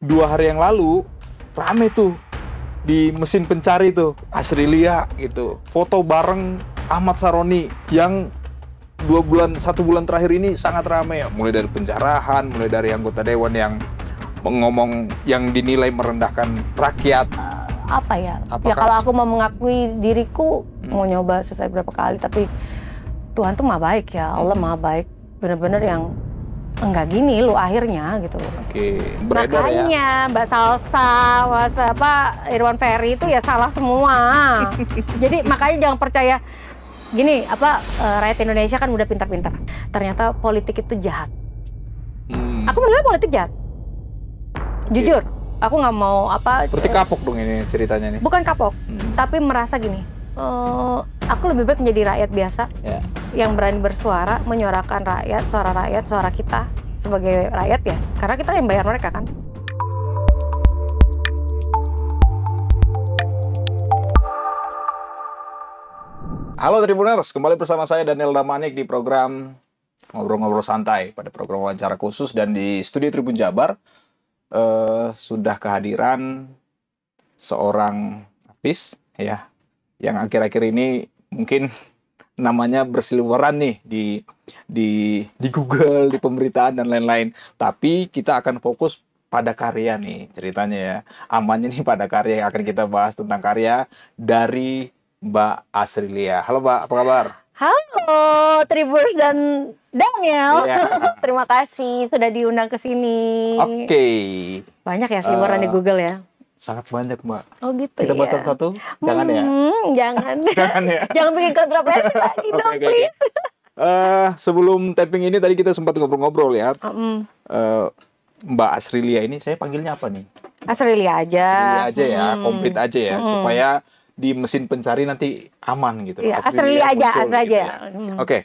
2 hari yang lalu rame tuh di mesin pencari tuh Asrilia gitu, foto bareng Ahmad Saroni yang 1 bulan terakhir ini sangat ramai ya, mulai dari penjarahan, mulai dari anggota dewan yang ngomong yang dinilai merendahkan rakyat. Apa ya? Apakah... Ya kalau aku mau mengakui diriku, mau nyoba selesai berapa kali, tapi Tuhan tuh maha baik ya, Allah maha baik, bener-bener yang enggak gini lu akhirnya gitu. Oke, beredar ya. Makanya Mbak Salsa, Mas Irwan Ferry itu ya salah semua. Jadi makanya jangan percaya gini, rakyat Indonesia kan udah pintar-pintar. Ternyata politik itu jahat. Aku menilai politik jahat. Jujur, aku nggak mau Seperti kapok dong ini ceritanya nih. Bukan kapok, tapi merasa gini. Aku lebih baik menjadi rakyat biasa yang berani bersuara, menyuarakan rakyat, suara kita sebagai rakyat ya. Karena kita yang bayar mereka kan. Halo Tribuners, kembali bersama saya Daniel Damanik di program Ngobrol-Ngobrol Santai, pada program wawancara khusus, dan di studio Tribun Jabar sudah kehadiran seorang artis ya, yang akhir-akhir ini mungkin namanya berseliweran nih di Google, di pemberitaan dan lain-lain. Tapi kita akan fokus pada karya nih ceritanya ya. Amannya nih pada karya, yang akan kita bahas tentang karya dari Mbak Asrilia. Halo Mbak, apa kabar? Halo Tribuners dan Daniel. Terima kasih sudah diundang ke sini. Oke. Banyak ya seliweran di Google ya? Sangat banyak Mbak. Oh gitu. Kita bahas satu-satu? Jangan ya? Jangan. Jangan ya? Jangan bikin kontroversi lagi dong, please. Sebelum tapping ini tadi kita sempat ngobrol-ngobrol ya. Mbak Asrilia ini saya panggilnya apa nih? Asrilia aja. Asrilia aja ya, komplit aja ya, supaya di mesin pencari nanti aman gitu. Iya, Asrilia aja, muncul, aja. Gitu ya. Oke.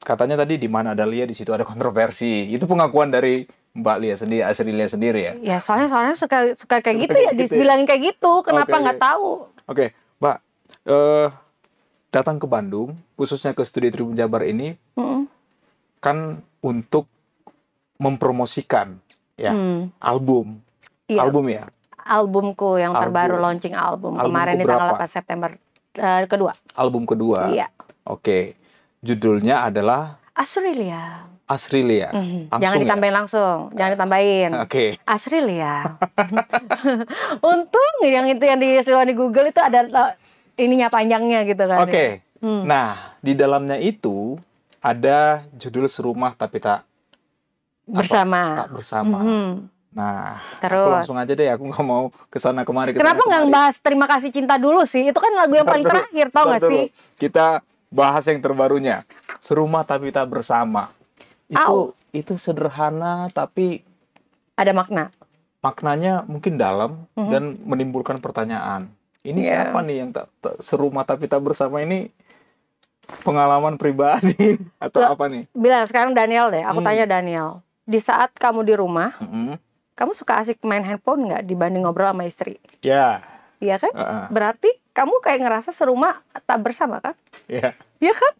Katanya tadi di mana ada Lia, di situ ada kontroversi. Itu pengakuan dari Mbak Lia sendiri, Asrilia sendiri ya? Ya, soalnya suka kayak gitu ya, dibilangin kayak gitu. Kenapa nggak tahu? Oke, Mbak. Datang ke Bandung, khususnya ke studio Tribun Jabar ini, kan untuk mempromosikan ya album. Iya. Album ya? Albumku yang terbaru, launching album kemarin di tanggal 8 September kedua. Album kedua? Iya. Oke. Judulnya adalah? Asrilia. Asrilia. Jangan ditambahin langsung, jangan ditambahin. Oke. Asrilia. Untung yang itu yang di Google itu ada ininya, panjangnya gitu kan. Oke. Nah, di dalamnya itu ada judul Serumah Tapi Tak Bersama. Tak Bersama. Nah, terus aku langsung aja deh, aku nggak mau kesana kemari. Kenapa nggak bahas Terima Kasih Cinta dulu sih? Itu kan lagu yang paling terakhir, tau nggak sih? Kita bahas yang terbarunya, Serumah Tapi Tak Bersama. Itu sederhana tapi ada makna. Maknanya mungkin dalam dan menimbulkan pertanyaan. Ini siapa nih yang serumah tapi tak bersama ini? Pengalaman pribadi atau apa nih? Bilang sekarang Daniel deh, aku tanya Daniel. Di saat kamu di rumah, kamu suka asik main handphone nggak dibanding ngobrol sama istri? Ya. Iya kan? Berarti kamu kayak ngerasa serumah tak bersama kan? Iya. Iya kan?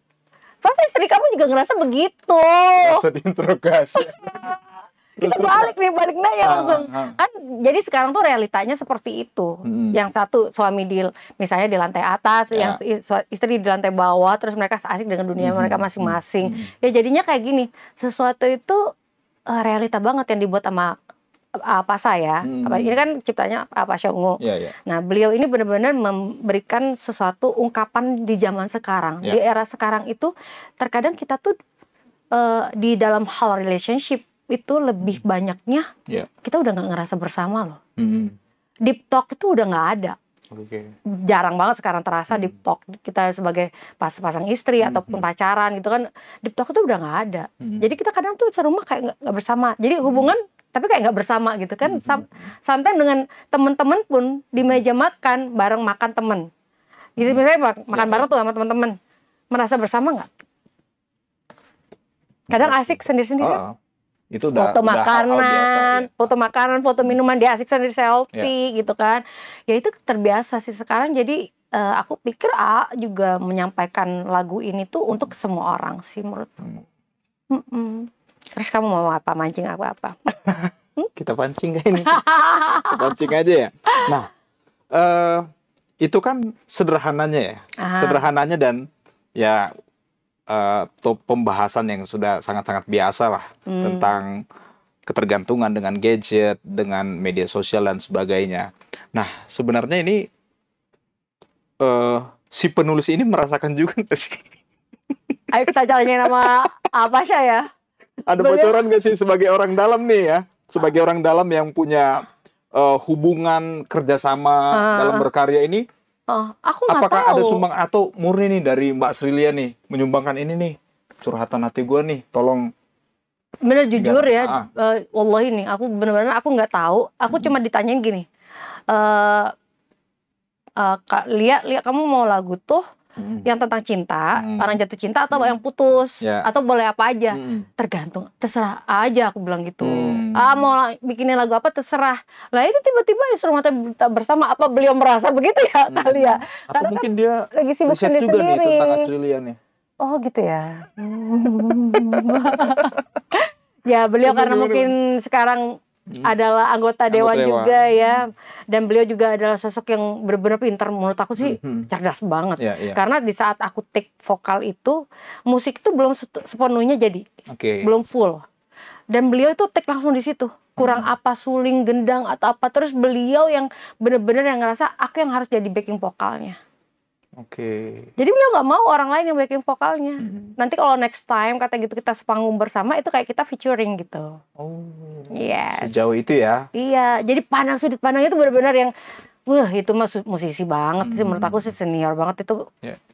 Pasti istri kamu juga ngerasa begitu. Maksud interogasi. Kita balik nanya langsung. Kan jadi sekarang tuh realitanya seperti itu. Yang satu suami misalnya di lantai atas, yang istri di lantai bawah, terus mereka asik dengan dunia mereka masing-masing. Ya jadinya kayak gini, sesuatu itu realita banget yang dibuat sama Pak saya. Ini kan ciptanya Pak Syongo. Nah, beliau ini benar-benar memberikan sesuatu ungkapan di zaman sekarang. Di era sekarang itu terkadang kita tuh di dalam hal relationship itu lebih banyaknya kita udah nggak ngerasa bersama loh. Deep talk itu udah nggak ada. Jarang banget sekarang terasa deep talk kita sebagai pasang istri ataupun pacaran gitu kan. Deep talk itu udah nggak ada. Jadi kita kadang tuh serumah kayak nggak bersama. Jadi hubungan tapi kayak nggak bersama gitu kan. Sometimes dengan teman-teman pun di meja makan bareng makan temen. Gitu misalnya makan bareng tuh sama teman-teman. Merasa bersama nggak? Kadang asik sendiri-sendiri. Itu udah foto makanan, foto makanan, foto minuman, dia asik sendiri selfie gitu kan. Ya itu terbiasa sih sekarang. Jadi aku pikir juga menyampaikan lagu ini tuh untuk semua orang sih menurutku. Terus kamu mau apa, mancing apa? Kita pancing kayak ini. Kita pancing aja ya. Nah, itu kan sederhananya ya. Sederhananya dan ya pembahasan yang sudah sangat-sangat biasa lah tentang ketergantungan dengan gadget, dengan media sosial dan sebagainya. Nah, sebenarnya ini si penulis ini merasakan juga nggak sih? Ayo kita carinya nama apa sih ya? Ada bocoran nggak sih sebagai orang dalam nih ya? Sebagai orang dalam yang punya hubungan kerjasama dalam berkarya ini, aku nggak apakah tahu. ada sumbang atau murni nih dari Mbak Srilia nih menyumbangkan ini nih curhatan hati gue nih, tolong. Bener jujur ya, wallahi nih, aku bener-bener aku nggak tahu. Aku cuma ditanyain gini, Kak Lia, kamu mau lagu tuh yang tentang cinta, orang jatuh cinta atau yang putus, atau boleh apa aja, tergantung, terserah aja aku bilang gitu. Mau bikinnya lagu apa terserah. Lah itu tiba-tiba Instrumental Bersama, apa beliau merasa begitu ya kali ya? Atau Karena mungkin kan dia lagi sibuk riset juga nih tentang Australia nih. Oh gitu ya. Ya beliau karena mungkin sekarang adalah anggota dewan juga ya, dan beliau juga adalah sosok yang benar-benar pintar, menurut aku sih cerdas banget. Karena di saat aku take vokal itu, musik itu belum sepenuhnya jadi, belum full. Dan beliau itu take langsung di situ, kurang apa suling, gendang atau apa, terus beliau yang benar-benar yang ngerasa aku yang harus jadi backing vokalnya. Jadi beliau nggak mau orang lain yang backing vokalnya. Nanti kalau next time kata gitu kita sepanggung bersama, itu kayak kita featuring gitu. Sejauh itu ya? Iya, jadi sudut pandangnya itu benar-benar yang, wah itu mah musisi banget sih, menurut aku sih senior banget itu.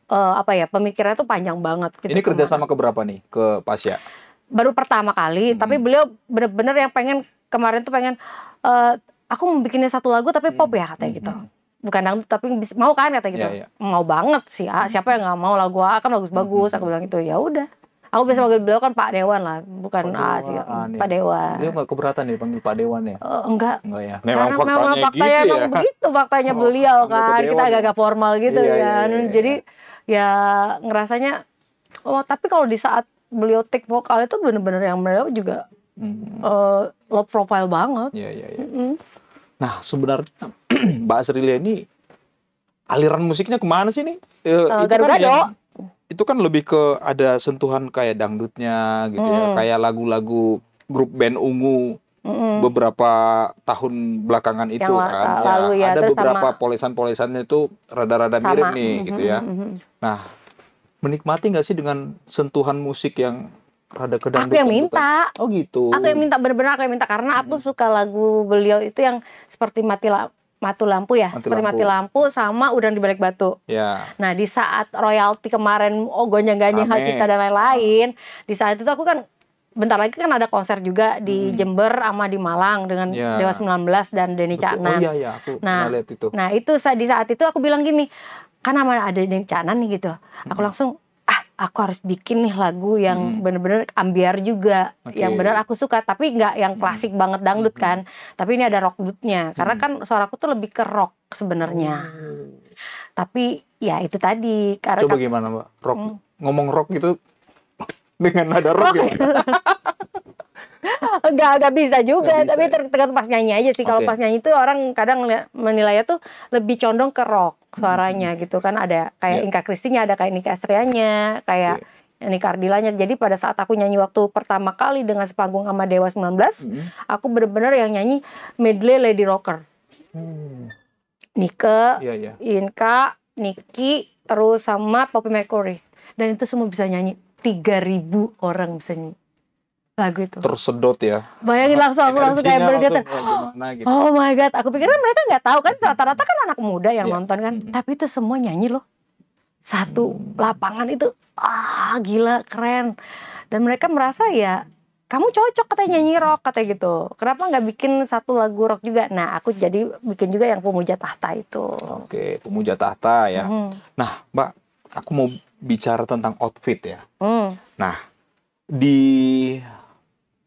Apa ya, pemikirannya tuh panjang banget. Gitu, ini kerjasama keberapa nih ke Pasya? Baru pertama kali, tapi beliau benar-benar yang pengen kemarin tuh pengen, aku mau bikinnya satu lagu tapi pop ya katanya gitu. Bukan dangdut tapi mau kan kata gitu. Mau banget sih, siapa yang nggak mau, lagu kan bagus-bagus. Aku bilang gitu, ya udah. Aku biasa panggil beliau kan Pak Dewan lah, bukan Pak Dewan. Dia nggak keberatan nih panggil Pak Dewan ya? Enggak ya. Memang faktanya gitu ya. Memang begitu faktanya beliau kan. Kita agak-agak formal gitu kan. Jadi ya ngerasanya, tapi kalau di saat beliau take vokal itu bener-bener yang beliau juga low profile banget. Nah sebenarnya Mbak Srilia ini aliran musiknya kemana sih nih? Gado-gado. Itu kan lebih ke ada sentuhan kayak dangdutnya gitu ya, kayak lagu-lagu grup band ungu beberapa tahun belakangan itu kan. Lalu ya, ada beberapa polesan-polesannya itu rada-rada mirip nih gitu ya. Nah menikmati nggak sih dengan sentuhan musik yang rada ke dangdut? Aku yang minta. Oh gitu. Aku yang minta, benar-benar aku yang minta, karena aku suka lagu beliau itu yang seperti Mati Lampu ya, seperti Mati Lampu sama Udang di Balik Batu. Nah di saat royalti kemarin, gonjang-ganjing hal cipta dan lain-lain, di saat itu aku kan bentar lagi kan ada konser juga di Jember sama di Malang dengan Dewa 19 dan Denny Caknan. Aku lihat itu. Nah itu di saat itu aku bilang gini, kan ada Denny Caknan nih gitu. Aku langsung aku harus bikin nih lagu yang bener-bener ambiar juga, yang benar aku suka, tapi nggak yang klasik banget dangdut kan, tapi ini ada rock dutnya, karena kan suaraku tuh lebih ke rock sebenarnya. Tapi ya itu tadi. Karena coba gimana Mbak, rock, ngomong rock gitu dengan nada rock ya? Enggak bisa juga, tapi tergantung pas nyanyi aja sih. Kalau pas nyanyi itu orang kadang menilainya tuh lebih condong ke rock suaranya gitu kan. Ada kayak Inka Kristinya, ada kayak Nika Astrianya, kayak Nika Ardilanya. Jadi pada saat aku nyanyi waktu pertama kali dengan sepanggung sama Dewa 19, aku bener-bener yang nyanyi medley Lady Rocker. Nika, Inka, Niki, terus sama Poppy Mercury. Dan itu semua bisa nyanyi, 3.000 orang bisa nyanyi lagu itu. Tersedot ya. Bayangin langsung kayak bergetar. Gitu. Oh my god, aku pikir mereka nggak tahu kan, rata-rata kan anak muda yang nonton kan. Tapi itu semua nyanyi loh. Satu lapangan itu, gila keren. Dan mereka merasa ya, kamu cocok katanya nyanyi rock katanya gitu. Kenapa nggak bikin satu lagu rock juga? Nah, aku jadi bikin juga yang Pemuja Tahta itu. Oke, Pemuja Tahta ya. Nah, Mbak, aku mau bicara tentang outfit ya. Nah, di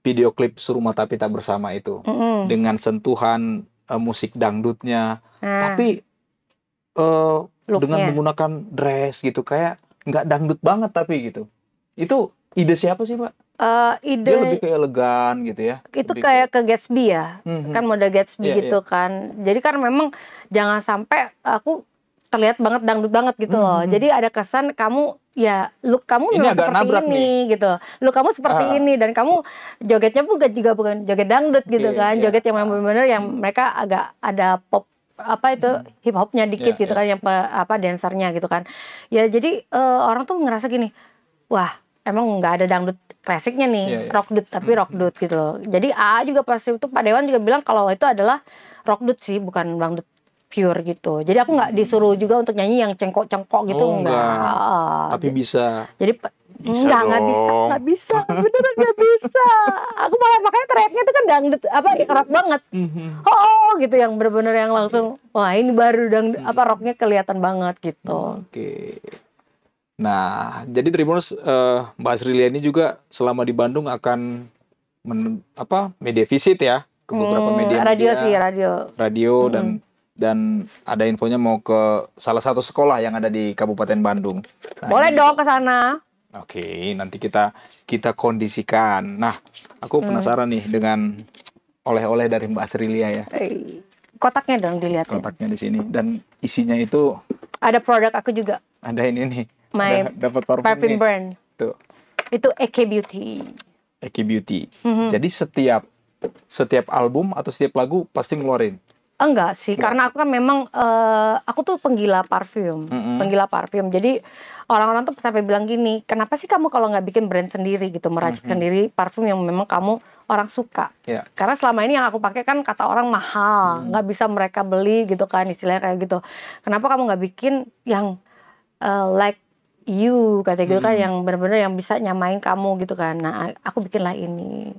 video klip Suruh Mata Pita Bersama itu dengan sentuhan musik dangdutnya, tapi dengan menggunakan dress gitu, kayak nggak dangdut banget tapi gitu. Itu ide siapa sih, Pak? Ide Dia lebih ke elegan gitu ya? itu Lebih kayak ke Gatsby ya, Mhm. kan model Gatsby Iya, gitu kan. Jadi kan memang jangan sampai aku terlihat banget dangdut banget gitu loh. Jadi ada kesan kamu ya look kamu Ini memang agak seperti nabrak ini gitu. Look kamu seperti Ah, ini dan kamu jogetnya juga bukan joget dangdut gitu oke, kan. iya. Joget yang benar-benar yang mereka agak ada pop apa itu hip hopnya dikit Iya, gitu iya. kan yang dancernya gitu kan. Ya jadi orang tuh ngerasa gini, wah emang nggak ada dangdut klasiknya nih, Iya, iya. rockdut tapi rockdut gitu loh. Jadi juga pas itu Pak Dewan juga bilang kalau itu adalah rockdut sih bukan dangdut pure gitu. Jadi aku nggak disuruh juga untuk nyanyi yang cengkok-cengkok gitu Oh, enggak. enggak. Tapi bisa. Jadi Bisa nggak bisa, dong. nggak bisa, beneran nggak bisa. Aku malah makanya teriaknya tuh kan dangdut apa rock banget. Mhm. Oh gitu yang bener-bener yang langsung wah ini baru dangdut apa rocknya kelihatan banget gitu. Oke. Nah, jadi Tribuners, Mbak Asrilia ini juga selama di Bandung akan media visit ya ke beberapa Radio sih, media-media radio Mm-mm. dan ada infonya mau ke salah satu sekolah yang ada di Kabupaten Bandung. Nah, Boleh ini dong ke sana. Oke, nanti kita kondisikan. Nah, aku penasaran nih dengan oleh-oleh dari Mbak Asrilia ya. Kotaknya dong dilihatin. Kotaknya di sini dan isinya itu Ada produk aku juga. ada ini nih. My Dapat parfum perfume nih. brand. Tuh, Itu EK Beauty. Eki Beauty. Mhm. Jadi setiap album atau setiap lagu pasti ngeluarin. Enggak sih, karena aku kan memang aku tuh penggila parfum, penggila parfum. Jadi orang-orang tuh sampai bilang gini, kenapa sih kamu kalau nggak bikin brand sendiri gitu, meracik sendiri parfum yang memang kamu orang suka? Ya. Karena selama ini yang aku pakai kan kata orang mahal, nggak bisa mereka beli gitu kan, istilahnya kayak gitu. Kenapa kamu nggak bikin yang like you kata gitu kan, yang benar-benar yang bisa nyamain kamu gitu kan? Nah, aku bikinlah ini.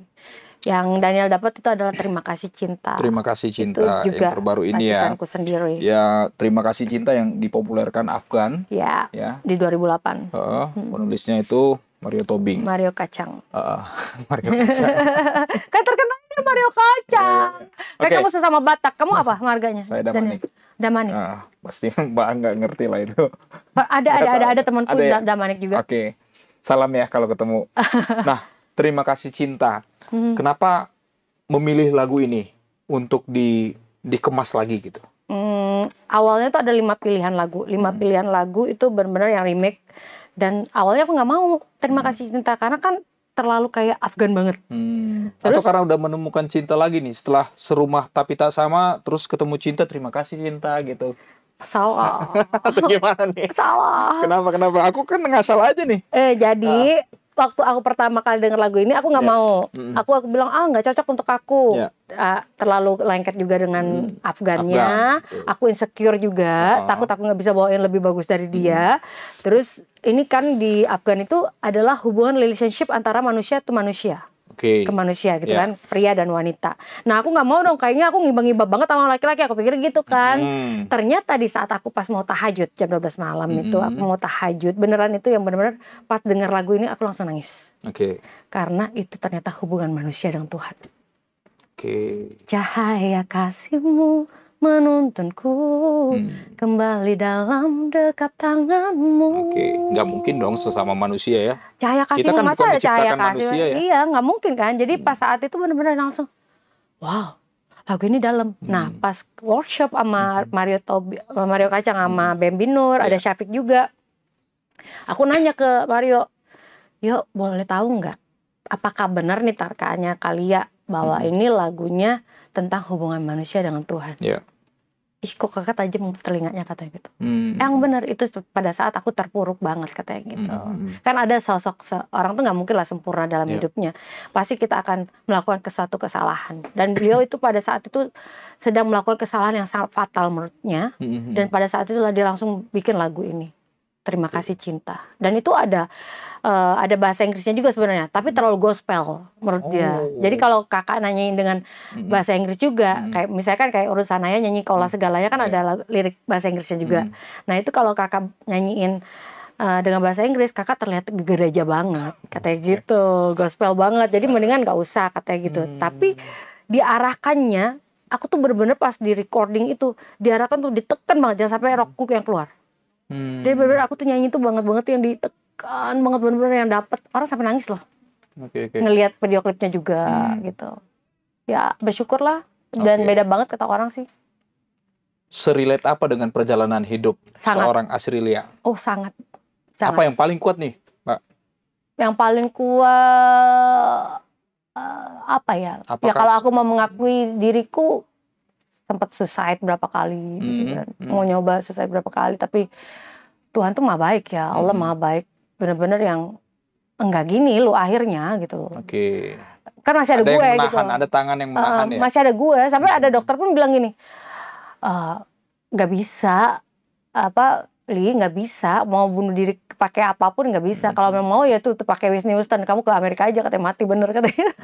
Yang Daniel dapat itu adalah Terima Kasih Cinta. Terima Kasih Itu Cinta juga yang terbaru ini ya. racikanku sendiri. Ya, Terima Kasih Cinta yang dipopulerkan Afgan. Ya, Ya. di 2008. Penulisnya itu Mario Tobing. Mario Kacang. Mario Kacang. Kan terkenalnya Mario Kacang. Kan Oke. kamu sesama Batak. Kamu apa marganya? Saya Damanik. Damanik. Pasti Mbak nggak ngerti lah itu. Ada temanku Ada ya? Damanik juga. Oke. Salam ya kalau ketemu. Nah, Terima Kasih Cinta. Kenapa memilih lagu ini untuk dikemas lagi gitu? Awalnya tuh ada 5 pilihan lagu. 5 pilihan lagu itu benar-benar yang remake. Dan awalnya aku nggak mau Terima Kasih Cinta karena kan terlalu kayak Afgan banget. Atau karena udah menemukan cinta lagi nih setelah serumah tapi tak sama, terus ketemu cinta, Terima Kasih Cinta gitu. Salah. Atau gimana nih? Salah. Kenapa? Aku kan ngasal aja nih. Jadi waktu aku pertama kali denger lagu ini aku nggak mau. Aku bilang nggak cocok untuk aku. Terlalu lengket juga dengan Afgannya. Aku insecure juga. Takut aku nggak bisa bawain lebih bagus dari dia. Terus ini kan di Afgan itu adalah hubungan relationship antara manusia ke manusia. Ke manusia gitu kan, pria dan wanita. Nah aku nggak mau dong, kayaknya aku ngibang-ngibang banget sama laki-laki, aku pikir gitu kan. Ternyata di saat aku pas mau tahajud jam 12 malam itu, aku mau tahajud, beneran itu yang bener-bener pas denger lagu ini aku langsung nangis. Karena itu ternyata hubungan manusia dengan Tuhan. Cahaya kasih-Mu menuntunku kembali dalam dekap tangan-Mu. Nggak mungkin dong sesama manusia ya. Cahaya kasih-Mu, Kita kan masa bukan ada cahaya diciptakan kasih? manusia ya. Iya, nggak mungkin kan. Jadi pas saat itu benar-benar langsung, wow, lagu ini dalam. Nah, pas workshop sama Mario Kacang sama Bambi Nur, ada Syafiq juga. Aku nanya ke Mario, yuk boleh tahu nggak, apakah benar nih tarkaannya Kalia bahwa ini lagunya tentang hubungan manusia dengan Tuhan? Ih kok kakak tajam telinganya katanya gitu. Yang benar itu pada saat aku terpuruk banget katanya gitu. Kan ada sosok orang tuh nggak mungkin lah sempurna dalam hidupnya. Pasti kita akan melakukan suatu kesalahan. Dan beliau itu pada saat itu sedang melakukan kesalahan yang sangat fatal menurutnya. Dan pada saat itu dia langsung bikin lagu ini. Terima Kasih Cinta. Dan itu ada bahasa Inggrisnya juga sebenarnya, tapi terlalu gospel menurut dia. Jadi kalau kakak nanyain dengan bahasa Inggris juga, kayak misalkan kayak urusan Naya nyanyi Kaulah Segalanya kan ada lirik bahasa Inggrisnya juga. Nah itu kalau kakak nyanyiin dengan bahasa Inggris, kakak terlihat gereja banget, katanya gitu, gospel banget. Jadi mendingan nggak usah katanya gitu. Tapi diarahkannya, aku tuh bener-bener pas di recording itu diarahkan tuh ditekan banget, jangan sampai rockku yang keluar. Jadi bener-bener aku tuh nyanyi tuh banget yang deg-degan banget bener-bener yang dapet orang sampai nangis loh. Ngelihat video klipnya juga gitu. Ya bersyukurlah dan beda banget kata orang sih. Serelate apa dengan perjalanan hidup seorang Asrilia? Oh sangat. Apa yang paling kuat nih, Mbak? Yang paling kuat apa ya? Ya kalau aku mau mengakui diriku sempat suicide berapa kali gitu kan. Mau nyoba suicide berapa kali, tapi Tuhan tuh maha baik ya. Allah maha baik. Bener-bener yang enggak gini lu akhirnya gitu. Kan masih ada gue yang menahan, gitu. Ada tangan yang menahan ya. Masih ada gue. Sampai ada dokter pun bilang gini, nggak bisa nggak bisa mau bunuh diri pakai apapun nggak bisa. Kalau memang mau ya tuh pakai Whitney Houston, kamu ke Amerika aja katanya, mati bener katanya.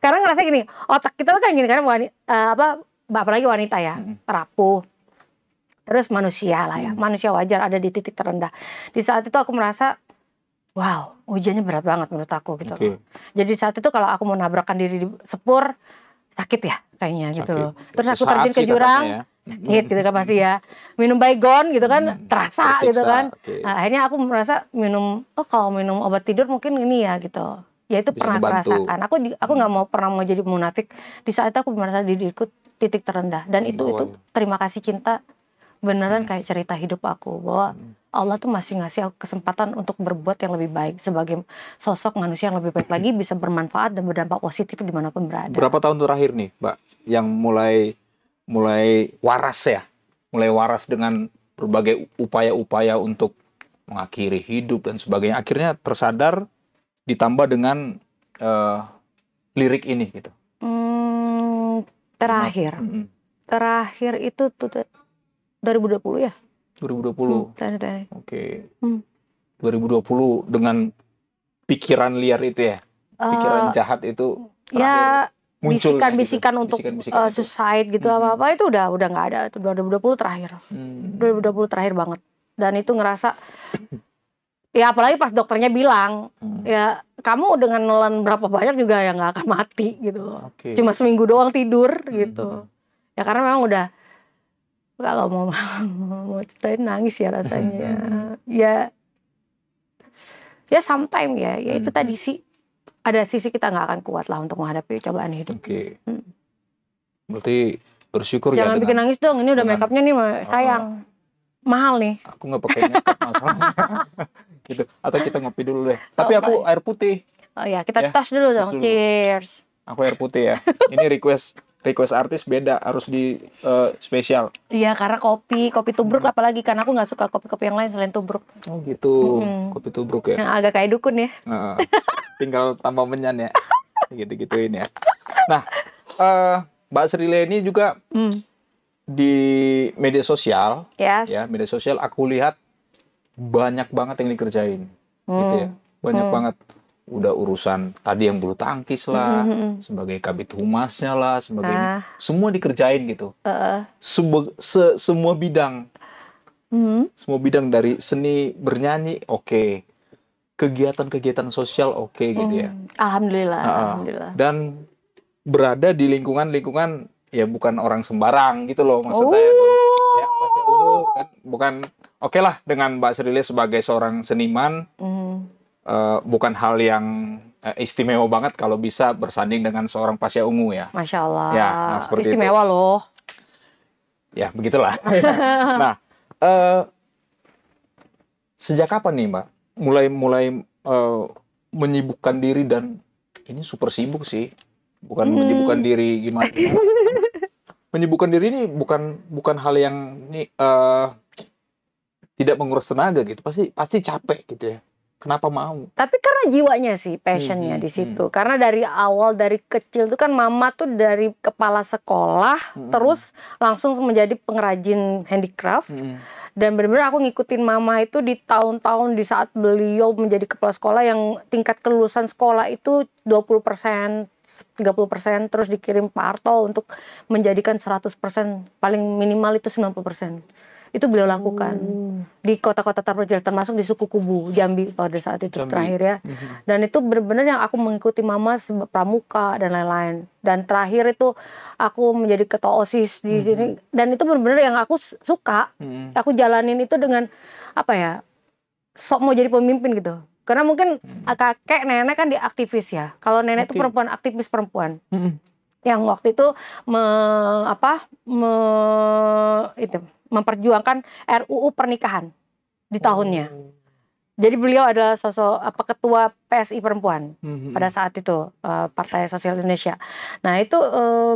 Karena ngerasa gini, otak kita tuh kan gini, karena apalagi wanita ya, rapuh, terus manusia lah ya, manusia wajar ada di titik terendah. Di saat itu aku merasa wow, ujiannya berat banget menurut aku gitu. Jadi saat itu kalau aku mau nabrakkan diri di sepur sakit ya kayaknya gitu. Terus aku terjun ke jurang sakit gitu kan pasti ya. Minum Baygon gitu kan terasa gitu kan. Nah, akhirnya aku merasa kalau minum obat tidur mungkin ini ya gitu. Ya itu pernah merasakan. Aku nggak pernah mau jadi munafik. Di saat itu aku merasa diriku titik terendah dan itu terima kasih cinta beneran kayak cerita hidup aku bahwa Allah tuh masih ngasih aku kesempatan untuk berbuat yang lebih baik sebagai sosok manusia yang lebih baik lagi, bisa bermanfaat dan berdampak positif dimanapun berada. Berapa tahun terakhir nih, Mbak, yang mulai waras ya, mulai waras dengan berbagai upaya-upaya untuk mengakhiri hidup dan sebagainya, akhirnya tersadar ditambah dengan lirik ini gitu. Terakhir itu tuh 2020 ya? 2020. Oke. 2020 dengan pikiran liar itu ya. Pikiran jahat itu ya bisikan-bisikan gitu. Untuk suicide gitu apa-apa itu udah enggak ada. Itu 2020 terakhir. 2020 terakhir banget. Dan itu ngerasa ya apalagi pas dokternya bilang, ya kamu dengan nelan berapa banyak juga ya nggak akan mati gitu. Cuma seminggu doang tidur gitu. Ya karena memang udah kalau mau ceritain nangis ya rasanya. Ya sometime ya itu tadi sih ada sisi kita nggak akan kuat lah untuk menghadapi cobaan hidup. Berarti bersyukur jangan bikin nangis dong, ini udah makeupnya nih sayang. Mahal nih. Aku nggak pakai makeup masalahnya. Gitu. Atau kita ngopi dulu deh. Tapi aku air putih. Oh ya, kita tos dulu dong. Cheers. Aku air putih ya. Ini request artis beda, harus di spesial. Iya, karena kopi tubruk apalagi, karena aku nggak suka kopi-kopi yang lain selain tubruk. Oh gitu, kopi tubruk ya. Yang agak kayak dukun ya. Tinggal tambah menyan ya, gitu-gituin ya. Nah, Mbak Asrilia ini juga di media sosial, ya media sosial aku lihat banyak banget yang dikerjain, gitu ya, banyak banget. Udah urusan tadi yang bulu tangkis lah, sebagai kabid humasnya lah, sebagainya, semua dikerjain gitu. Semua bidang, semua bidang dari seni bernyanyi, kegiatan-kegiatan sosial, gitu ya. Alhamdulillah. Dan berada di lingkungan ya bukan orang sembarang gitu loh maksudnya. Ya masih kan bukan lah dengan Mbak Asrilia sebagai seorang seniman. Bukan hal yang istimewa banget kalau bisa bersanding dengan seorang Pasha Ungu ya. Masya Allah. Ya, nah seperti istimewa itu. Loh. Ya begitulah. Nah, sejak kapan nih Mbak mulai menyibukkan diri, dan ini super sibuk sih, bukan menyibukkan diri gimana? Menyibukkan diri ini bukan hal yang tidak menguras tenaga gitu, pasti capek gitu ya. Kenapa mau? Tapi karena jiwanya sih, passionnya di situ. Karena dari awal, dari kecil tuh kan mama tuh dari kepala sekolah, terus langsung menjadi pengrajin handicraft. Dan benar-benar aku ngikutin mama itu di tahun-tahun di saat beliau menjadi kepala sekolah yang tingkat kelulusan sekolah itu 20%, 30%, terus dikirim Pak Harto untuk menjadikan 100%, paling minimal itu 90%. Itu beliau lakukan di kota-kota terpencil, termasuk di suku Kubu Jambi pada saat itu terakhir ya. Dan itu benar-benar yang aku mengikuti mama pramuka dan lain-lain. Dan terakhir itu aku menjadi ketua OSIS di sini, dan itu benar-benar yang aku suka. Aku jalanin itu dengan apa ya? sok mau jadi pemimpin gitu. Karena mungkin kakek nenek kan dia aktivis ya. Kalau nenek itu perempuan, aktivis perempuan. Yang waktu itu memperjuangkan RUU pernikahan di tahunnya. Jadi beliau adalah sosok ketua PSI perempuan pada saat itu, Partai Sosial Indonesia. Nah itu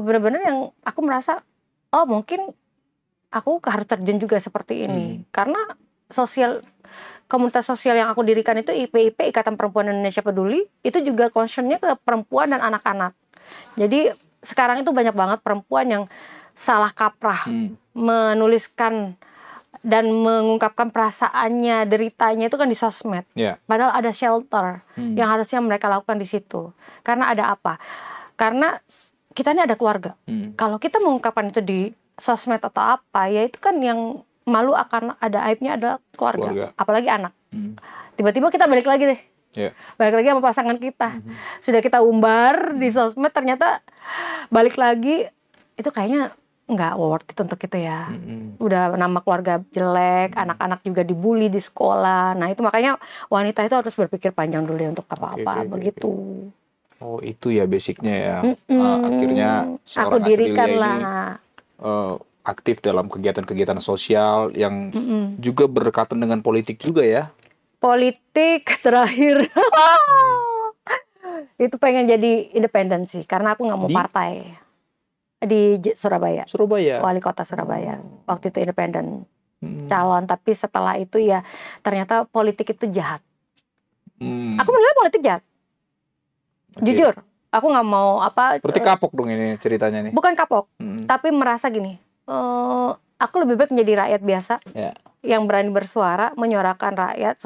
benar-benar yang aku merasa, oh mungkin aku harus terjun juga seperti ini. Karena komunitas sosial yang aku dirikan itu IPIP, Ikatan Perempuan Indonesia Peduli, itu juga concernnya ke perempuan dan anak-anak. Jadi sekarang itu banyak banget perempuan yang salah kaprah menuliskan dan mengungkapkan perasaannya, deritanya itu kan di sosmed. Padahal ada shelter yang harusnya mereka lakukan di situ. Karena ada apa? Karena kita ini ada keluarga. Kalau kita mengungkapkan itu di sosmed atau apa, ya itu kan yang malu akan ada aibnya adalah keluarga. Apalagi anak. Tiba-tiba kita balik lagi deh. Balik lagi sama pasangan kita. Sudah kita umbar di sosmed, ternyata balik lagi, itu kayaknya nggak worth it untuk kita ya. Udah nama keluarga jelek, anak-anak juga dibully di sekolah. Nah itu makanya wanita itu harus berpikir panjang dulu ya untuk apa-apa, begitu. Oh itu ya basicnya ya. Akhirnya seorang dirikan Asrilia ini aktif dalam kegiatan-kegiatan sosial yang juga berdekatan dengan politik juga ya. Politik terakhir itu pengen jadi independen sih, karena aku nggak mau partai. Di Surabaya. Wali kota Surabaya. Waktu itu independen calon, tapi setelah itu ya ternyata politik itu jahat. Aku menilai politik jahat. Jujur, aku nggak mau Berarti kapok dong ini ceritanya nih. Bukan kapok, tapi merasa gini. Aku lebih baik menjadi rakyat biasa yang berani bersuara, menyuarakan rakyat,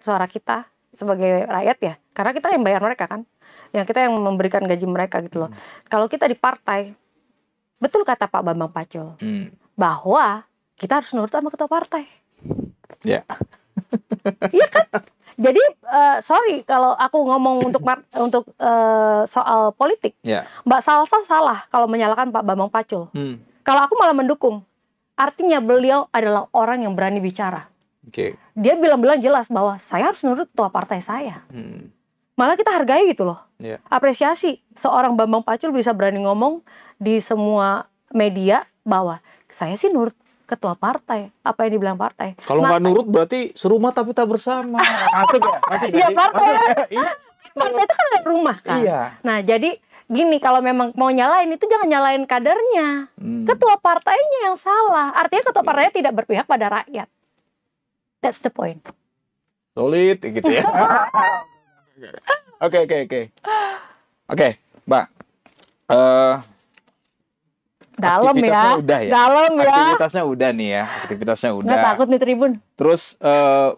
suara kita sebagai rakyat ya. Karena kita yang bayar mereka kan, yang kita yang memberikan gaji mereka gitu loh. Kalau kita di partai, betul kata Pak Bambang Pacul, bahwa kita harus nurut sama ketua partai. Iya kan? Jadi sorry kalau aku ngomong untuk soal politik, Mbak Salsa salah kalau menyalahkan Pak Bambang Pacul. Kalau aku malah mendukung. Artinya beliau adalah orang yang berani bicara. Dia bilang jelas bahwa saya harus nurut ketua partai saya. Malah kita hargai gitu loh. Apresiasi seorang Bambang Pacul bisa berani ngomong di semua media bahwa saya sih nurut ketua partai, apa yang dibilang partai. Kalau nggak nurut berarti serumah tapi tak bersama. Masuk ya? Iya partai. Partai itu kan ada rumah kan. Nah jadi gini, kalau memang mau nyalain itu jangan nyalain kadernya. Ketua partainya yang salah. Artinya ketua partainya tidak berpihak pada rakyat. That's the point. Solid gitu ya. Oke, Mbak. Dalam ya. Udah ya. Dalam ya. Aktivitasnya udah nih ya. Aktivitasnya udah. Nggak takut nih Tribun. Terus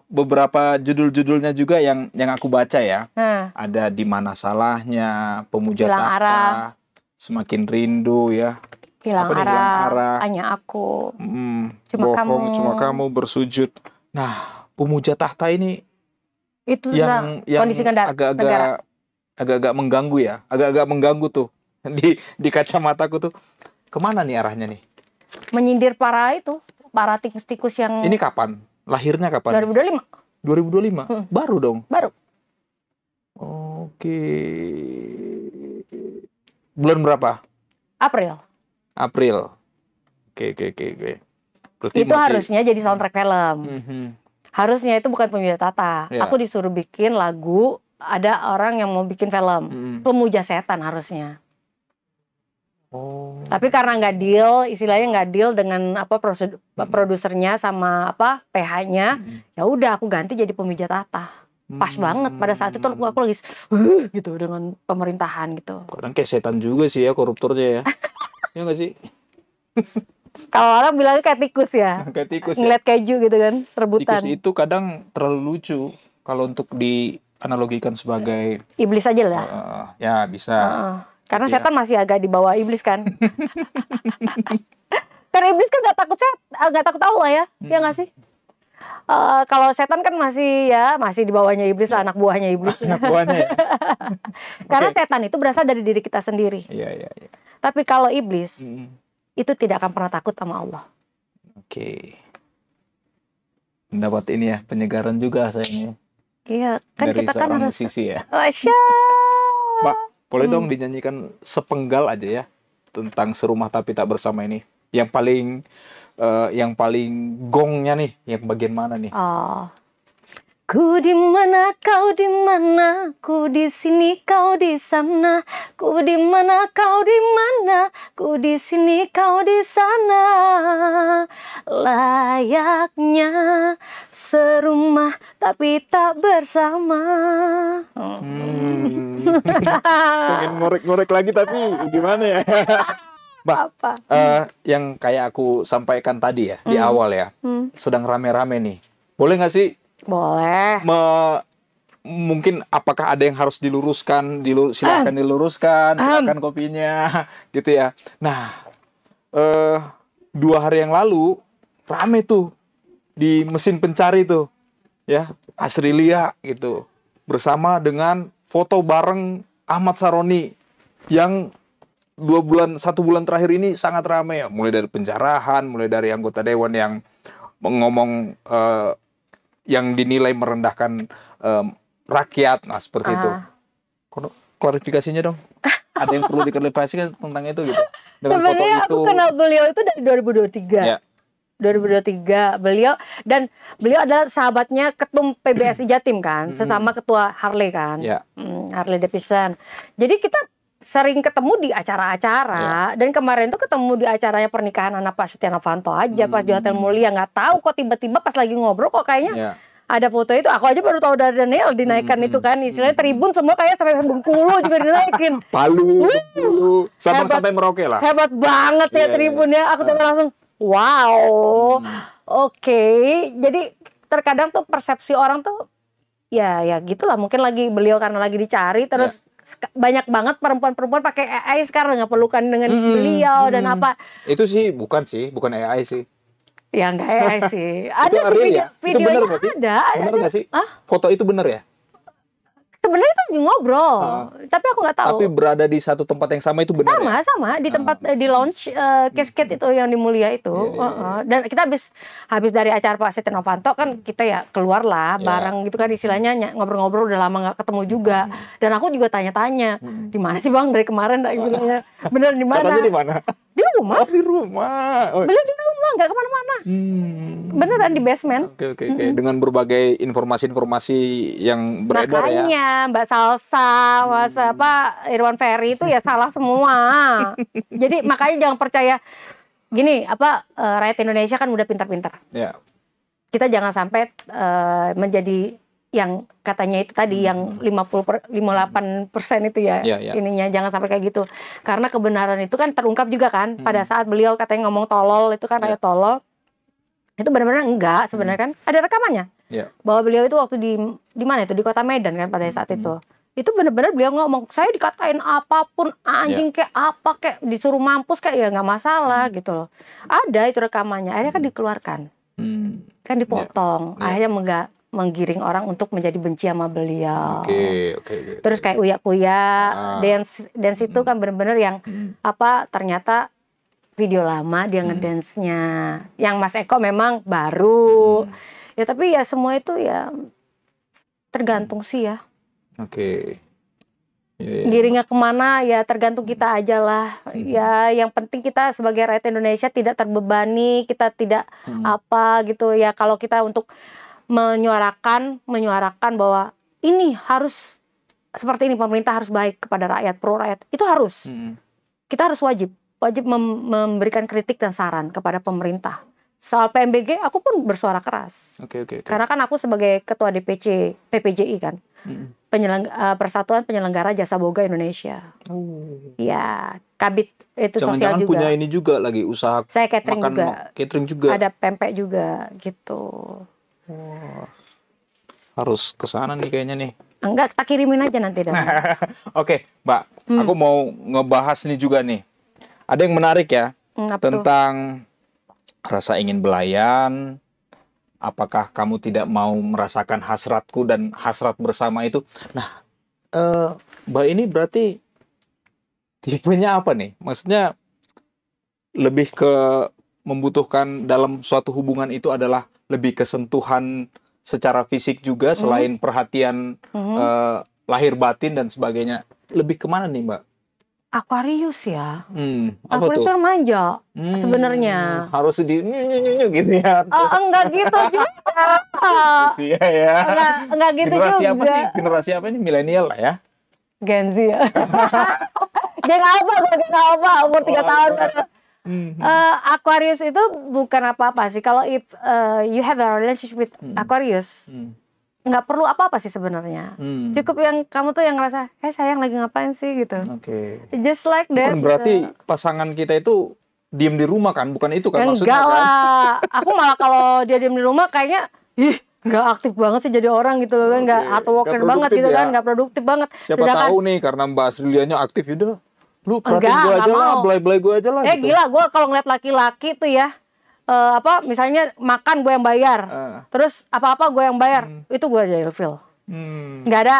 beberapa judul-judulnya juga yang aku baca ya. Ada Di Mana Salahnya, Pemuja Tahta, Semakin Rindu ya. Hilang arah. Hanya aku. Cuma kamu bersujud. Nah, Pemuja Tahta ini itu yang kondisi agak-agak mengganggu ya. Agak-agak mengganggu tuh di kacamataku tuh. Kemana nih arahnya nih? Menyindir para tikus-tikus yang... Ini kapan? Lahirnya kapan? 2025. 2025? Baru dong? Baru. Oke. Bulan berapa? April. Oke. Berarti itu harusnya jadi soundtrack film. Harusnya itu bukan Pemuja Tahta. Aku disuruh bikin lagu, ada orang yang mau bikin film. Pemuja Setan harusnya. Tapi karena istilahnya nggak deal dengan produsernya sama PH-nya, ya udah aku ganti jadi Pemuja Tahta. Pas banget pada saat itu aku lagi gitu dengan pemerintahan gitu. Kadang kayak setan juga sih ya koruptornya ya. Ya nggak sih? Kalau orang bilangnya kayak tikus ya. Kayak tikus. Ngeliat keju gitu kan, rebutan. Tikus itu kadang terlalu lucu kalau untuk dianalogikan sebagai iblis aja lah. Ya bisa. Karena setan masih agak di bawah iblis kan. Karena iblis kan nggak takut Allah ya, ya nggak sih? Kalau setan kan masih di bawahnya iblis lah, anak buahnya iblis. Anak buahnya ya. Karena setan itu berasal dari diri kita sendiri. Iya. Tapi kalau iblis itu tidak akan pernah takut sama Allah. Mendapat ini ya, penyegaran juga saya ini. Iya, kan Dari kita kan seorang harus. musisi ya. Masya. Mbak, boleh dong dinyanyikan sepenggal aja ya tentang Serumah Tapi Tak Bersama ini. Yang paling gongnya nih, yang bagian mana nih? Oh. Ku di mana, kau di mana, ku di sini, kau di sana. Ku di mana, kau di mana, ku di sini, kau di sana. Layaknya serumah tapi tak bersama. Pengen ngorek-ngorek lagi tapi gimana ya? Mbak, Apa? yang kayak aku sampaikan tadi ya, di awal ya, sedang rame-rame nih. Boleh nggak sih? Boleh. Mungkin apakah ada yang harus diluruskan, silakan diluruskan, silakan kopinya, gitu ya. Nah, 2 hari yang lalu rame tuh di mesin pencari tuh, ya, Asrilia gitu, bersama dengan foto bareng Ahmad Saroni yang 1 bulan terakhir ini sangat ramai ya, mulai dari penjarahan, mulai dari anggota dewan yang ngomong yang dinilai merendahkan rakyat, nah seperti itu. Klarifikasinya dong. Ada yang perlu diklarifikasikan tentang itu gitu. Dengan foto Sebenarnya itu. aku kenal beliau itu dari 2023. Ya. 2023 beliau adalah sahabatnya ketum PBSI Jatim kan, sesama ketua Harley kan, Ya. Harley Davidson. Jadi kita sering ketemu di acara-acara, dan kemarin tuh ketemu di acaranya pernikahan anak Pak Setia Novanto aja pas di Hotel Mulia, nggak tahu kok tiba-tiba pas lagi ngobrol kok kayaknya ada foto itu. Aku aja baru tahu dari Daniel dinaikkan itu kan, istilahnya tribun semua kayak sampai Bengkulu juga dinaikin. Palu, sampai Merauke lah. Hebat banget ya tribunnya. Aku tuh langsung wow. Oke. Jadi terkadang tuh persepsi orang tuh ya gitulah, mungkin beliau karena lagi dicari terus. Banyak banget perempuan-perempuan pakai AI sekarang, nggak perlukan dengan beliau dan apa. Itu sih bukan AI sih. Ya nggak AI sih. Ada videonya ada. Bener nggak sih? Foto itu bener ya? Sebenarnya itu lagi ngobrol, tapi aku nggak tahu. Tapi berada di satu tempat yang sama itu benar ya? Sama di tempat di lounge Cascade itu yang di Mulia itu. Dan kita habis dari acara Pak Setia Novanto kan kita ya keluar lah bareng gitu kan, istilahnya ngobrol-ngobrol, udah lama nggak ketemu juga. Dan aku juga tanya-tanya, di mana sih Bang dari kemarin? Bener di mana? Katanya di mana? Di rumah. Di rumah. Beliau di rumah, nggak kemana-mana. Beneran di basement. Oke. Dengan berbagai informasi-informasi yang beredar ya. Makanya Mbak Salsa, Mas Irwan Ferry itu ya salah semua. Jadi makanya jangan percaya gini, rakyat Indonesia kan udah pintar-pintar. Ya. Kita jangan sampai menjadi yang katanya itu tadi yang 58% itu ya. Ininya jangan sampai kayak gitu. Karena kebenaran itu kan terungkap juga kan pada saat beliau katanya ngomong tolol itu kan kayak tolol. Itu benar-benar enggak sebenarnya kan. Ada rekamannya. Bahwa beliau itu waktu di mana itu, di Kota Medan kan pada saat itu. Itu benar-benar beliau ngomong, saya dikatain apapun, anjing kayak apa, kayak disuruh mampus kayak ya nggak masalah gitu loh. Ada itu rekamannya, akhirnya kan dikeluarkan. Kan dipotong. Akhirnya menggiring orang untuk menjadi benci sama beliau. Oke. Terus kayak uya-uya, dance itu kan benar-benar yang ternyata video lama dia ngedance-nya. Yang Mas Eko memang baru. Ya tapi ya semua itu ya tergantung sih ya. Oke. Giringnya kemana ya tergantung kita aja lah. Ya yang penting kita sebagai rakyat Indonesia tidak terbebani, kita tidak gitu ya. Kalau kita untuk menyuarakan bahwa ini harus seperti ini, pemerintah harus baik kepada rakyat, pro rakyat, itu harus. Kita harus wajib memberikan kritik dan saran kepada pemerintah. Soal PMBG aku pun bersuara keras. Oke. Karena kan aku sebagai ketua DPC PPJI kan. Persatuan Penyelenggara Jasa Boga Indonesia. Ya, Kabit itu sosial juga. Punya ini juga lagi usaha. Saya catering juga. Catering juga. Ada pempek juga gitu. Harus ke sana nih kayaknya nih. Enggak, kita kirimin aja nanti dah. Oke, Mbak. Aku mau ngebahas nih juga nih. Ada yang menarik ya tentang rasa ingin belayan. Apakah kamu tidak mau merasakan hasratku dan hasrat bersama itu? Nah, Mbak ini berarti tipenya apa nih? Maksudnya lebih ke membutuhkan dalam suatu hubungan itu adalah lebih kesentuhan secara fisik juga selain perhatian lahir batin dan sebagainya. Lebih kemana nih, Mbak? Aquarius ya. Apa Aquarius tuh? kan manja sebenarnya. Harus di gitu ya. Enggak gitu juga. Usia ya. Enggak gitu Generasi juga. apa sih? Generasi apa ini? Milenial lah ya. Gen Z ya. Geng apa? Umur 3 tahun. Aquarius itu bukan apa-apa sih. Kalau if you have a relationship with Aquarius, nggak perlu apa-apa sih sebenarnya. Cukup yang kamu tuh yang ngerasa, sayang lagi ngapain sih gitu. Oke. Just like that. Bukan berarti pasangan kita itu diem di rumah kan? Bukan itu kan maksudnya enggak kan? lah. Aku malah kalau dia diem di rumah kayaknya, nggak aktif banget sih jadi orang gitu loh kan, nggak hard worker banget gitu kan, nggak produktif banget. Siapa tahu nih karena Mbak Asrilianya aktif, yaudah lu perhatiin gue aja lah, belai-belai gue aja lah. Gitu. Gila, gue kalau ngeliat laki-laki tuh ya, misalnya makan gue yang bayar, terus apa-apa gue yang bayar, itu gue ada ilfil. Nggak ada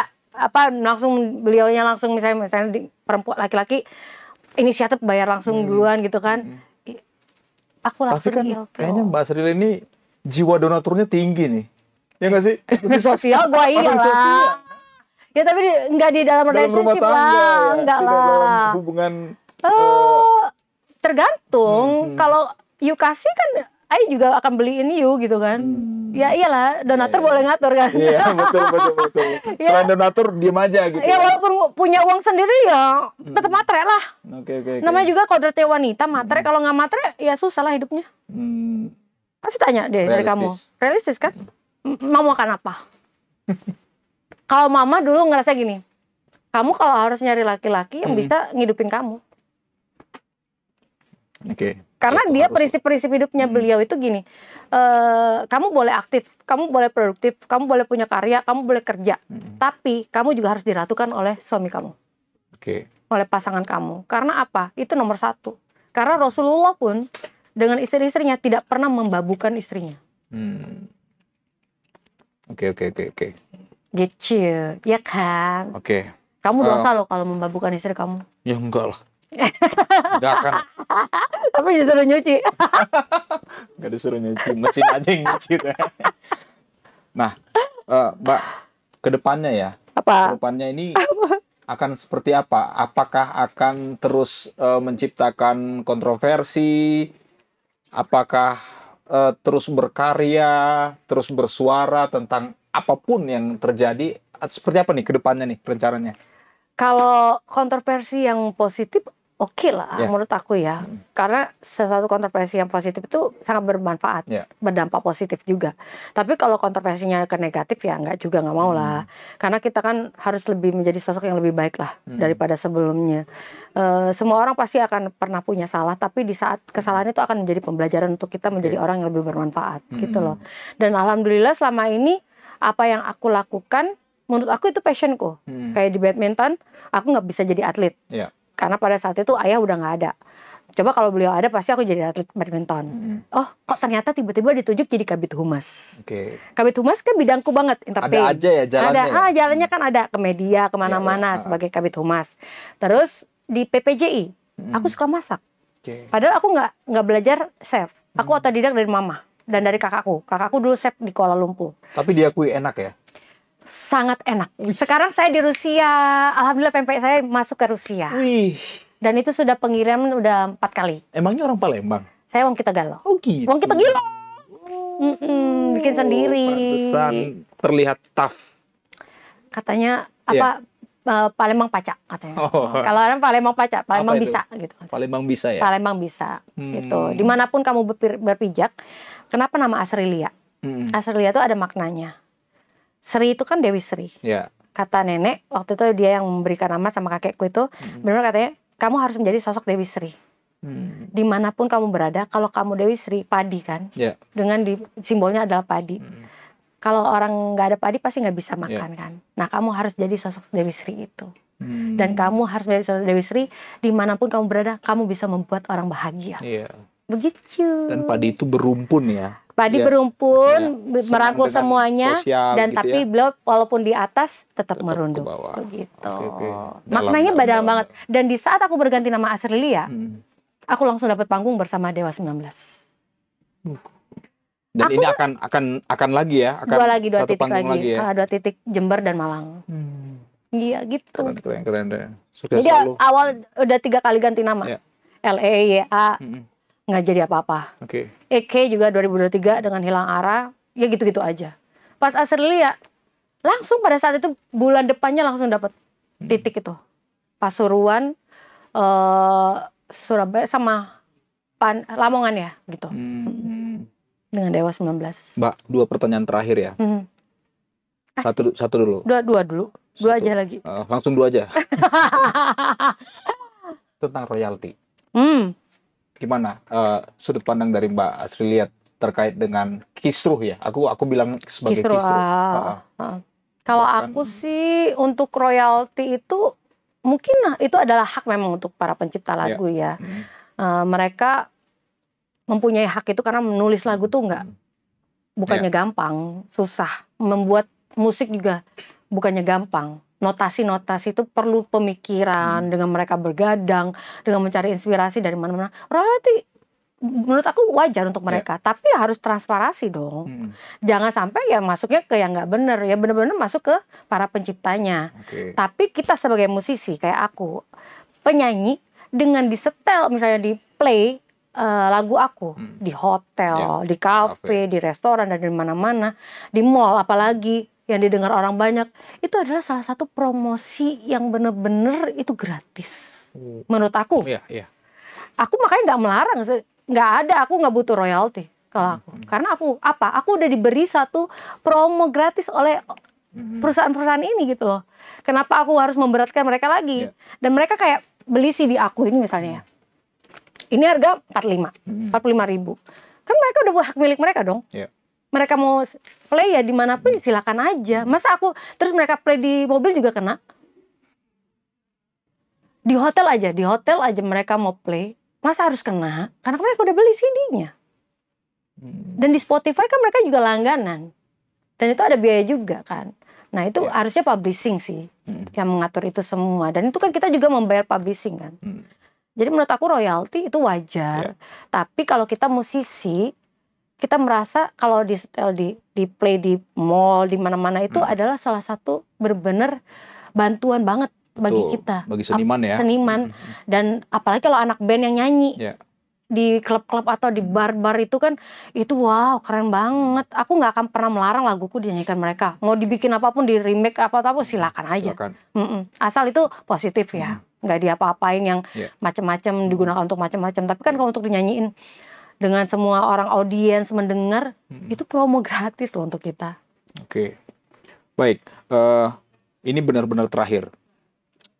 langsung beliaunya langsung misalnya di perempuan laki-laki inisiatif bayar langsung duluan gitu kan. Aku langsung ilfil. Kayaknya Mbak Asril ini jiwa donaturnya tinggi nih. Ya nggak sih? Di sosial gue iyalah. Ya tapi nggak di dalam relationship lah, enggak lah. Dalam hubungan tergantung. Kalau you kasih kan, Ai juga akan beliin you gitu kan. Ya iyalah, donatur boleh ngatur kan. Iya betul. Selain donatur diem aja gitu. Ya walaupun punya uang sendiri ya tetap matre lah. Oke. Namanya juga kodratnya wanita matre. Kalau nggak matre ya susah lah hidupnya. Pasti tanya deh dari kamu. Realistis kan? Mau makan apa? Kalau mama dulu ngerasa gini, kamu kalau harus nyari laki-laki yang bisa ngidupin kamu. Oke. Karena dia prinsip-prinsip hidupnya beliau itu gini, kamu boleh aktif, kamu boleh produktif, kamu boleh punya karya, kamu boleh kerja, tapi kamu juga harus diratukan oleh suami kamu, oleh pasangan kamu. Karena apa? Itu nomor 1. Karena Rasulullah pun dengan istri-istrinya tidak pernah membabukan istrinya. Oke. Gitu, ya kan? Oke. Kamu dosa loh kalau membabukan istri kamu. Ya enggak lah. Enggak akan. Tapi disuruh nyuci. Enggak disuruh nyuci, mesin aja yang nyuci. Nah, Mbak, kedepannya ya. Apa? Kedepannya ini akan seperti apa? Apakah akan terus menciptakan kontroversi? Apakah terus berkarya, terus bersuara tentang apapun yang terjadi? Seperti apa nih kedepannya nih rencananya? Kalau kontroversi yang positif, oke lah menurut aku ya. Karena sesuatu kontroversi yang positif itu sangat bermanfaat, berdampak positif juga. Tapi kalau kontroversinya ke negatif ya nggak mau lah. Karena kita kan harus lebih menjadi sosok yang lebih baik lah daripada sebelumnya. Semua orang pasti akan pernah punya salah, tapi di saat kesalahan itu akan menjadi pembelajaran untuk kita menjadi orang yang lebih bermanfaat gitu loh. Dan alhamdulillah selama ini apa yang aku lakukan, menurut aku itu passionku. Kayak di badminton, aku nggak bisa jadi atlet. Karena pada saat itu ayah udah nggak ada. Coba kalau beliau ada, pasti aku jadi atlet badminton. Oh, kok ternyata tiba-tiba ditunjuk jadi Kabid Humas. Kabid Humas kan bidangku banget, entertain. Ada aja ya jalannya. Ada, jalannya kan ada ke media, kemana-mana sebagai Kabid Humas. Terus di PPJI, aku suka masak. Padahal aku nggak belajar chef. Aku otodidak dari mama dan dari kakakku. Kakakku dulu chef di Kuala Lumpur. Tapi diakui enak ya? Sangat enak. Sekarang saya di Rusia, alhamdulillah pempek saya masuk ke Rusia. Dan itu sudah pengiriman udah 4 kali. Emangnya orang Palembang? Saya Wong Kitagalo. Oh gitu. Wong Kitagilo. Bikin sendiri. Pantesan terlihat tough. Katanya apa? Palembang pacak katanya. Kalau orang Palembang pacak, Palembang bisa gitu. Palembang bisa ya? Palembang bisa gitu. Dimanapun kamu berpijak, kenapa nama Asrilia? Asrilia itu ada maknanya. Sri itu kan Dewi Sri. Kata nenek waktu itu dia yang memberikan nama sama kakekku itu, benar katanya kamu harus menjadi sosok Dewi Sri. Dimanapun kamu berada, kalau kamu Dewi Sri, padi kan, dengan simbolnya adalah padi. Kalau orang nggak ada padi pasti nggak bisa makan kan. Nah kamu harus jadi sosok Dewi Sri itu. Dan kamu harus menjadi sosok Dewi Sri, dimanapun kamu berada, kamu bisa membuat orang bahagia. Begitu. Dan padi itu berumpun ya. Padi berumpun, merangkul semuanya, dan gitu tapi beliau walaupun di atas tetap merunduk. Begitu. Maknanya dalam banget. Dan di saat aku berganti nama Asrilia, aku langsung dapat panggung bersama Dewa 19. Dan Aku ini akan lagi ya, akan dua satu titik panggung lagi ya. 2 titik Jember dan Malang. Iya gitu. Keren. Sukses Jadi selalu. awal udah 3 kali ganti nama. Ya. LEYA nggak jadi apa-apa. Oke. EK juga 2023 dengan Hilang Arah, ya gitu-gitu aja. Pas Asrilia langsung pada saat itu bulan depannya langsung dapat titik itu. Pasuruan, Surabaya sama Lamongan ya gitu. Dengan Dewa 19. Mbak, 2 pertanyaan terakhir ya. Satu dulu. Dua dulu. Dua aja lagi. Langsung 2 aja. Tentang royalti. Gimana sudut pandang dari Mbak Asrilia terkait dengan kisruh ya? Aku bilang sebagai kisruh. Kalau aku sih untuk royalti itu mungkin itu adalah hak memang untuk para pencipta lagu ya. Mereka mempunyai hak itu karena menulis lagu tuh bukannya gampang, susah. Membuat musik juga bukannya gampang. Notasi-notasi itu perlu pemikiran, dengan mereka bergadang, dengan mencari inspirasi dari mana-mana. Royalti menurut aku wajar untuk mereka, tapi harus transparansi dong. Jangan sampai ya masuknya ke yang nggak bener, ya bener-bener masuk ke para penciptanya. Tapi kita sebagai musisi kayak aku, penyanyi, dengan disetel misalnya di play lagu aku di hotel, di kafe, di restoran dan di mana-mana, di mall apalagi yang didengar orang banyak, itu adalah salah satu promosi yang bener-bener itu gratis. Menurut aku. Aku makanya nggak melarang, nggak ada, aku nggak butuh royalti kalau aku. Karena aku udah diberi satu promo gratis oleh perusahaan-perusahahan ini gitu loh. Kenapa aku harus memberatkan mereka lagi? Dan mereka kayak beli CD aku ini misalnya ya. Ini harga 45 ribu. Kan mereka udah hak milik mereka dong. Mereka mau play ya dimanapun silakan aja. Masa aku terus mereka play di mobil juga kena? Di hotel aja mereka mau play, masa harus kena? Karena mereka udah beli CD-nya. Dan di Spotify kan mereka juga langganan. Dan itu ada biaya juga kan. Nah itu harusnya publishing sih yang mengatur itu semua. Dan itu kan kita juga membayar publishing kan. Jadi menurut aku royalti itu wajar. Tapi kalau kita musisi, kita merasa kalau di setel di play di mall di mana-mana itu adalah salah satu benar-benar bantuan banget bagi kita, bagi seniman ya. Dan apalagi kalau anak band yang nyanyi di klub-klub atau di bar-bar itu kan, itu wow keren banget. Aku nggak akan pernah melarang laguku dinyanyikan mereka. Mau dibikin apapun, di remake apa-apa silakan aja. Asal itu positif ya, nggak diapa-apain yang macam-macam digunakan untuk macam-macam. Tapi kan kalau untuk dinyanyiin dengan semua orang audiens mendengar, itu promo gratis loh untuk kita. Oke, baik. Ini benar-benar terakhir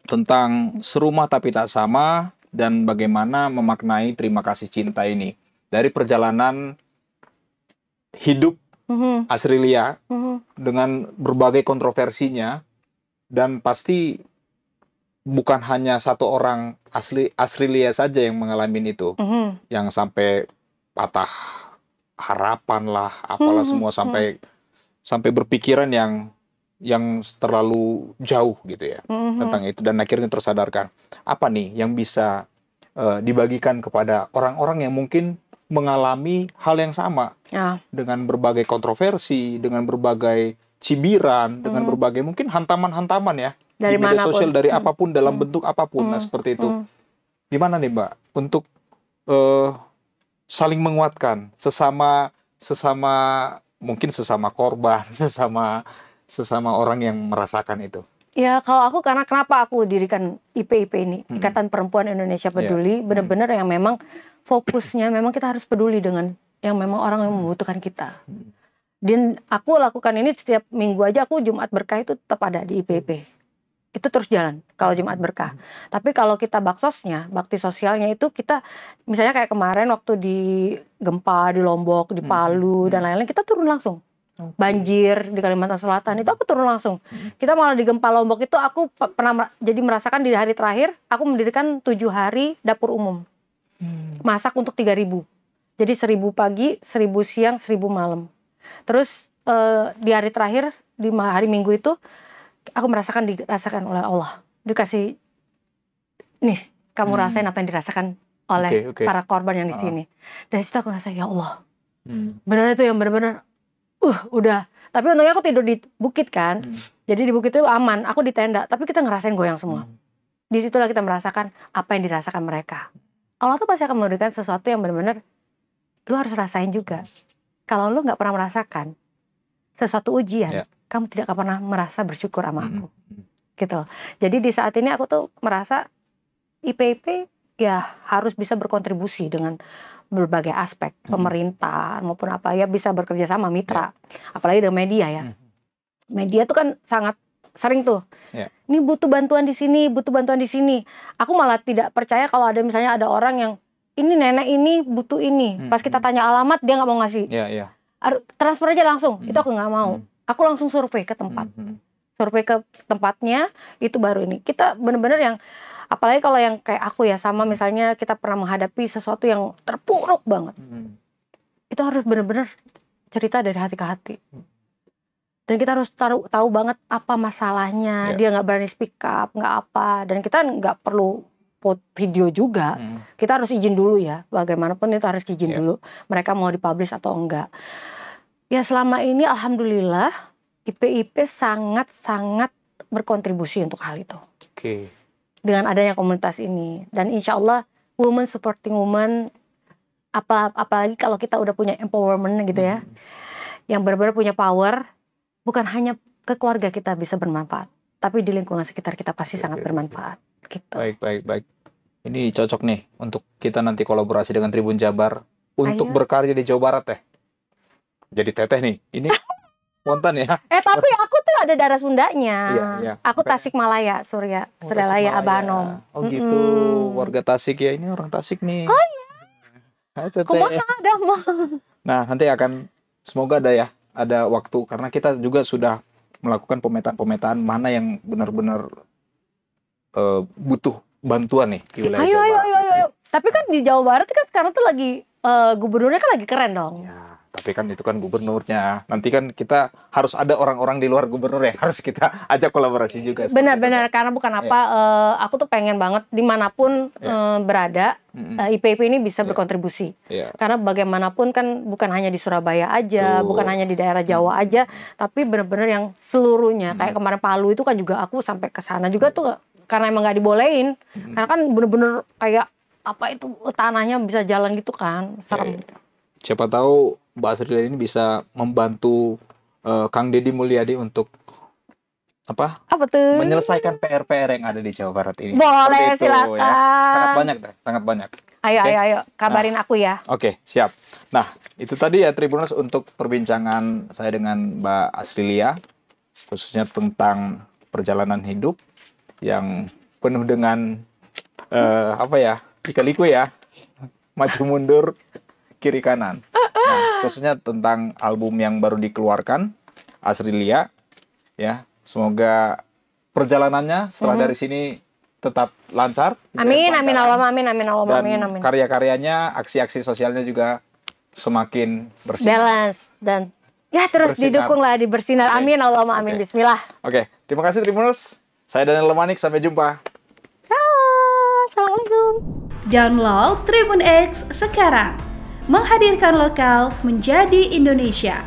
tentang serumah tapi tak sama dan bagaimana memaknai terima kasih cinta ini dari perjalanan hidup Asrilia dengan berbagai kontroversinya, dan pasti bukan hanya satu orang Asrilia saja yang mengalami itu, yang sampai patah harapan lah, apalah semua sampai berpikiran yang terlalu jauh gitu ya tentang itu, dan akhirnya tersadarkan. Apa nih yang bisa dibagikan kepada orang-orang yang mungkin mengalami hal yang sama dengan berbagai kontroversi, dengan berbagai cibiran, dengan berbagai mungkin hantaman-hantaman ya dari di media sosial, dari apapun, dalam bentuk apapun, nah seperti itu. Gimana nih Mbak untuk saling menguatkan sesama mungkin sesama korban, sesama orang yang merasakan itu? Ya kalau aku, karena kenapa aku dirikan IPIP ini, Ikatan Perempuan Indonesia Peduli, benar-benar yang memang fokusnya memang kita harus peduli dengan yang memang orang yang membutuhkan kita. Dan aku lakukan ini setiap minggu aja, aku Jumat Berkah itu tetap ada di IPIP. Itu terus jalan kalau Jumat Berkah. Tapi kalau kita baksosnya, bakti sosialnya itu kita misalnya kayak kemarin waktu di gempa di Lombok, di Palu dan lain-lain, kita turun langsung. Banjir di Kalimantan Selatan itu aku turun langsung. Kita malah di gempa Lombok itu aku pernah jadi merasakan di hari terakhir aku mendirikan 7 hari dapur umum. Masak untuk 3.000. Jadi 1.000 pagi, 1.000 siang, 1.000 malam. Terus di hari terakhir di hari Minggu itu aku dirasakan oleh Allah. Dikasih, nih kamu rasain apa yang dirasakan oleh para korban yang di sini. Dari situ aku rasa, ya Allah, Benar itu yang benar-benar udah. Tapi untungnya aku tidur di bukit kan. Jadi di bukit itu aman, aku di tenda, tapi kita ngerasain goyang semua. Disitulah kita merasakan apa yang dirasakan mereka. Allah tuh pasti akan memberikan sesuatu yang benar-benar lu harus rasain juga. Kalau lu nggak pernah merasakan sesuatu ujian, kamu tidak akan pernah merasa bersyukur sama aku. Gitu. Jadi di saat ini aku tuh merasa IPIP ya harus bisa berkontribusi dengan berbagai aspek, pemerintah maupun apa ya, bisa bekerja sama mitra, apalagi dengan media ya. Media tuh kan sangat sering tuh, ini butuh bantuan di sini, butuh bantuan di sini. Aku malah tidak percaya kalau ada misalnya ada orang yang ini nenek ini butuh ini, pas kita tanya alamat dia nggak mau ngasih, transfer aja langsung, itu aku nggak mau. Aku langsung survei ke tempat, survei ke tempatnya, itu baru ini. Kita benar-benar yang apalagi kalau yang kayak aku ya, sama misalnya kita pernah menghadapi sesuatu yang terpuruk banget. Itu harus benar-benar cerita dari hati ke hati. Dan kita harus tahu banget apa masalahnya. Dia nggak berani speak up, nggak apa. Dan kita nggak perlu video juga. Kita harus izin dulu ya. Bagaimanapun itu harus izin dulu. Mereka mau dipublish atau enggak. Ya selama ini alhamdulillah IPIP sangat-sangat berkontribusi untuk hal itu. Dengan adanya komunitas ini, dan insya Allah woman supporting woman, apalagi kalau kita udah punya empowerment gitu ya, yang benar-benar punya power, bukan hanya ke keluarga kita bisa bermanfaat, tapi di lingkungan sekitar kita pasti sangat bermanfaat. Gitu. Baik. Ini cocok nih untuk kita nanti kolaborasi dengan Tribun Jabar untuk berkarya di Jawa Barat teh. Jadi teteh nih, ini spontan ya. Tapi aku tuh ada darah Sundanya. Aku Tasikmalaya, Suryalaya, Abanom. Oh gitu, warga Tasik ya. Ini orang Tasik nih. Oh iya. Kumaha ada mah. Nah, nanti akan semoga ada waktu, karena kita juga sudah melakukan pemetaan mana yang benar-benar butuh bantuan nih di wilayah Jawa Barat. Ayo. Tapi kan di Jawa Barat kan sekarang tuh lagi gubernurnya kan lagi keren dong. Tapi kan itu kan gubernurnya. Nanti kan kita harus ada orang-orang di luar gubernur yang harus kita ajak kolaborasi juga. Benar-benar, karena bukan apa, aku tuh pengen banget dimanapun berada, IPIP ini bisa berkontribusi. Karena bagaimanapun kan bukan hanya di Surabaya aja, bukan hanya di daerah Jawa aja, tapi benar-benar yang seluruhnya. Kayak kemarin Palu itu kan juga aku sampai ke sana juga tuh, karena emang nggak dibolehin. Karena kan benar-benar kayak apa itu tanahnya bisa jalan gitu kan, serem. Siapa tahu Mbak Asrilia ini bisa membantu Kang Deddy Mulyadi untuk apa tuh? Menyelesaikan PR-PR yang ada di Jawa Barat ini. Boleh, silakan. Ya. Sangat banyak. Ayo, kabarin aku ya. Oke, siap. Nah, itu tadi ya Tribuners untuk perbincangan saya dengan Mbak Asrilia, khususnya tentang perjalanan hidup yang penuh dengan lika-liku ya, maju mundur, kiri kanan. Nah, khususnya tentang album yang baru dikeluarkan, Asrilia, ya. Semoga perjalanannya setelah dari sini tetap lancar. Amin, amin Allahumma amin. Karya-karyanya, aksi-aksi sosialnya juga semakin bersinar. Balance dan ya terus didukung lah, bersinar. Amin Allahumma amin. Bismillah. Oke, terima kasih Tribuners. Saya Daniel Lemanik, sampai jumpa. Assalamualaikum. Download Tribun X sekarang. Menghadirkan lokal menjadi Indonesia.